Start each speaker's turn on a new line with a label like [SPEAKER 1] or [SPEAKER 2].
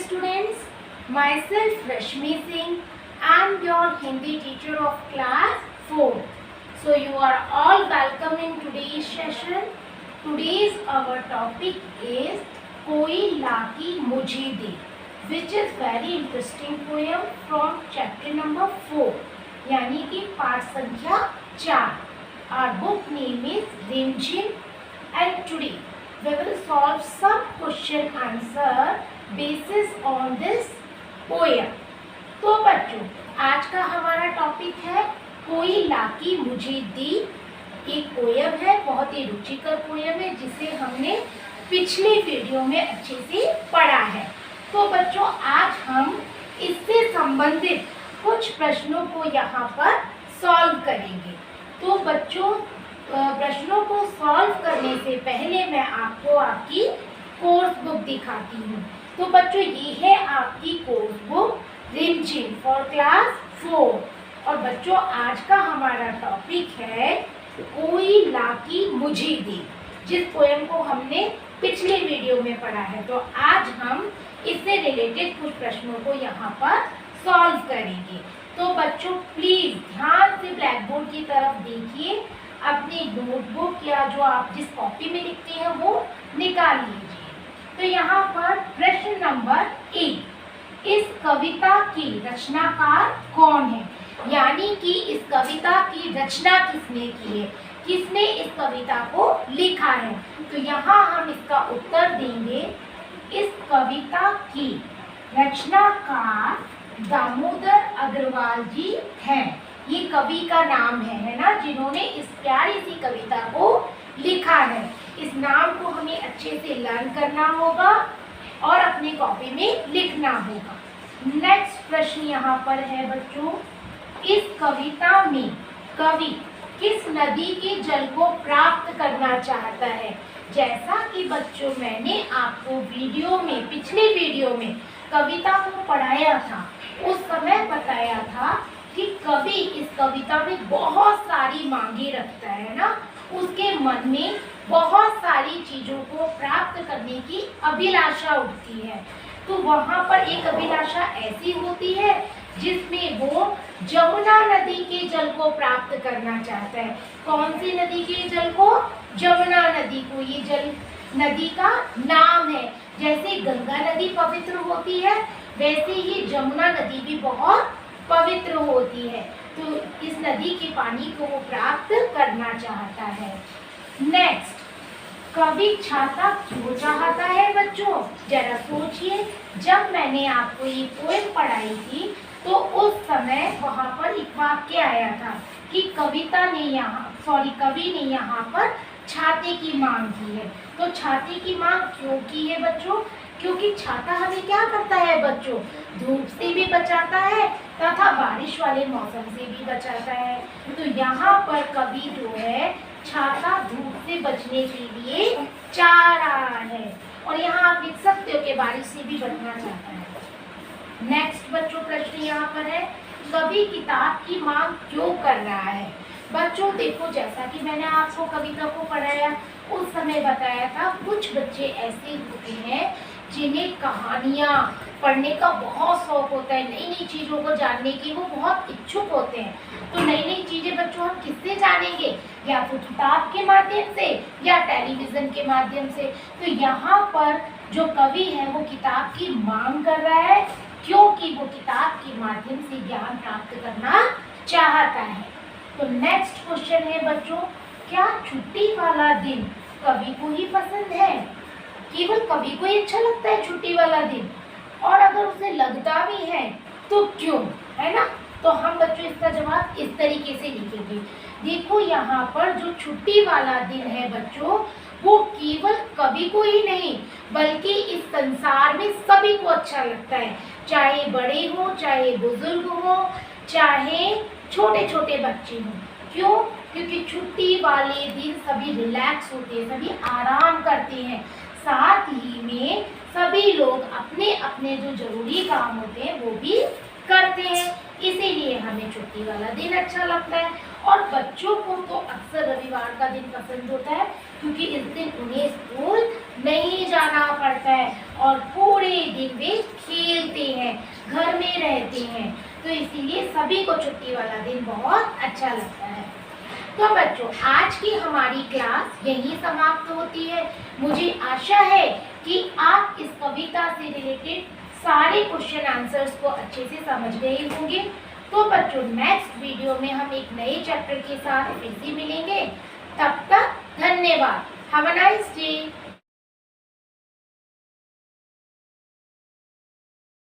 [SPEAKER 1] students, myself Rashmi Singh. I am your Hindi teacher of class 4. So you are all welcome in today's session. Today's our topic is कोई Laki मुझे दे, which is very interesting poem from chapter number 4, यानी कि पाठ संख्या 4. Our book name is Rimjim, and today we will solve some question answer basis on this poem. तो बच्चों, आज का हमारा टॉपिक है कोई लाकी मुझे दी. एक पोयम है, बहुत ही रुचिकर पोयम है जिसे हमने पिछले वीडियो में अच्छे से पढ़ा है. तो बच्चों, आज हम इससे संबंधित कुछ प्रश्नों को यहाँ पर सॉल्व करेंगे. तो बच्चों, प्रश्नों को सॉल्व करने से पहले मैं आपको आपकी कोर्स बुक दिखाती हूँ. तो बच्चों, ये है आपकी कोर्स बुक रिमझिम फॉर क्लास 4. और बच्चों, आज का हमारा टॉपिक है कोई लाकी मुझे दे, जिस पोएम को हमने पिछले वीडियो में पढ़ा है. तो आज हम इससे रिलेटेड कुछ प्रश्नों को यहाँ पर सॉल्व करेंगे. तो बच्चों, प्लीज ध्यान से ब्लैक बोर्ड की तरफ देखिए. अपनी नोटबुक या जो आप जिस कॉपी में लिखते हैं वो निकाल लीजिए. तो यहाँ पर प्रश्न नंबर 1, इस कविता की रचनाकार कौन है? यानी कि इस कविता की रचना किसने की है, किसने इस कविता को लिखा है? तो यहाँ हम इसका उत्तर देंगे, इस कविता की रचनाकार दामोदर अग्रवाल जी हैं. ये कवि का नाम है ना, जिन्होंने इस प्यारी सी कविता को लिखा है. इस नाम को हमें अच्छे से लर्न करना होगा और अपनी कॉपी में लिखना होगा. नेक्स्ट प्रश्न यहाँ पर है बच्चों, इस कविता में कवि किस नदी के जल को प्राप्त करना चाहता है? जैसा कि बच्चों, मैंने आपको वीडियो में, पिछले वीडियो में कविता को पढ़ाया था, उस समय बताया था कि कवि इस कविता में बहुत सारी मांगे रखता है ना. उसके मन में बहुत सारी चीजों को प्राप्त करने की अभिलाषा उठती है. तो वहाँ पर एक अभिलाषा ऐसी होती है जिसमें वो जमुना नदी के जल को प्राप्त करना चाहता है. कौन सी नदी के जल को? जमुना नदी को. ये जल नदी का नाम है. जैसे गंगा नदी पवित्र होती है, वैसे ही जमुना नदी भी बहुत पवित्र होती है. तो इस नदी के पानी को वो प्राप्त करना चाहता है. नेक्स्ट, कवि छाता क्यों चाहता है बच्चों? जरा सोचिए. जब मैंने आपको ये पोएम पढ़ाई थी तो उस समय वहाँ पर एक वाक्य आया था कि कवि ने यहाँ पर छाते की मांग की है. तो छाते की मांग क्यों की है बच्चों? क्योंकि छाता हमें क्या करता है बच्चों? धूप से भी बचाता है तथा बारिश वाले मौसम से भी बचाता है. तो यहाँ पर कवि जो है छाता धूप से बचने के लिए चाह रहा है. और यहाँ आप लिख सकते हो कि बारिश से भी बचना चाहता है. नेक्स्ट बच्चों, प्रश्न यहाँ पर है, कवि किताब की मांग क्यों कर रहा है? बच्चों देखो, जैसा कि मैंने आपको कविता को पढ़ाया, उस समय बताया था, कुछ बच्चे ऐसे होते हैं जिन्हें कहानियाँ पढ़ने का बहुत शौक होता है, नई नई चीज़ों को जानने की वो बहुत इच्छुक होते हैं. तो नई नई चीज़ें बच्चों हम किससे जानेंगे? या तो किताब के माध्यम से या टेलीविज़न के माध्यम से. तो यहाँ पर जो कवि है वो किताब की मांग कर रहा है क्योंकि वो किताब के माध्यम से ज्ञान प्राप्त करना चाहता है. तो नेक्स्ट क्वेश्चन है बच्चों, क्या छुट्टी वाला दिन कवि को ही पसंद है? केवल कवि को ही अच्छा लगता है छुट्टी वाला दिन? और अगर उसे लगता भी है तो क्यों, है ना? तो हम बच्चों इसका जवाब इस तरीके से लिखेंगे. देखो, यहाँ पर जो छुट्टी वाला दिन है बच्चों, वो केवल कवि को ही नहीं बल्कि इस संसार में सभी को अच्छा लगता है. चाहे बड़े हों, चाहे बुजुर्ग हों, चाहे छोटे छोटे बच्चे हों. क्यों? क्योंकि छुट्टी वाले दिन सभी रिलैक्स होते हैं, सभी आराम करते हैं. साथ ही में सभी लोग अपने अपने जो जरूरी काम होते हैं वो भी करते हैं. इसीलिए हमें छुट्टी वाला दिन अच्छा लगता है. और बच्चों को तो अक्सर रविवार का दिन पसंद होता है क्योंकि इस दिन उन्हें स्कूल नहीं जाना पड़ता है और पूरे दिन वे खेलते हैं, घर में रहते हैं। तो इसीलिए सभी को छुट्टी वाला दिन बहुत अच्छा लगता है। तो बच्चों, आज की हमारी क्लास यहीं समाप्त होती है। मुझे आशा है कि आप इस कविता से रिलेटेड सारे क्वेश्चन आंसर्स को अच्छे से समझ गए होंगे। तो बच्चों, नेक्स्ट वीडियो में हम एक नए चैप्टर के साथ फिर से मिलेंगे। तब तक धन्यवाद। Have a nice day.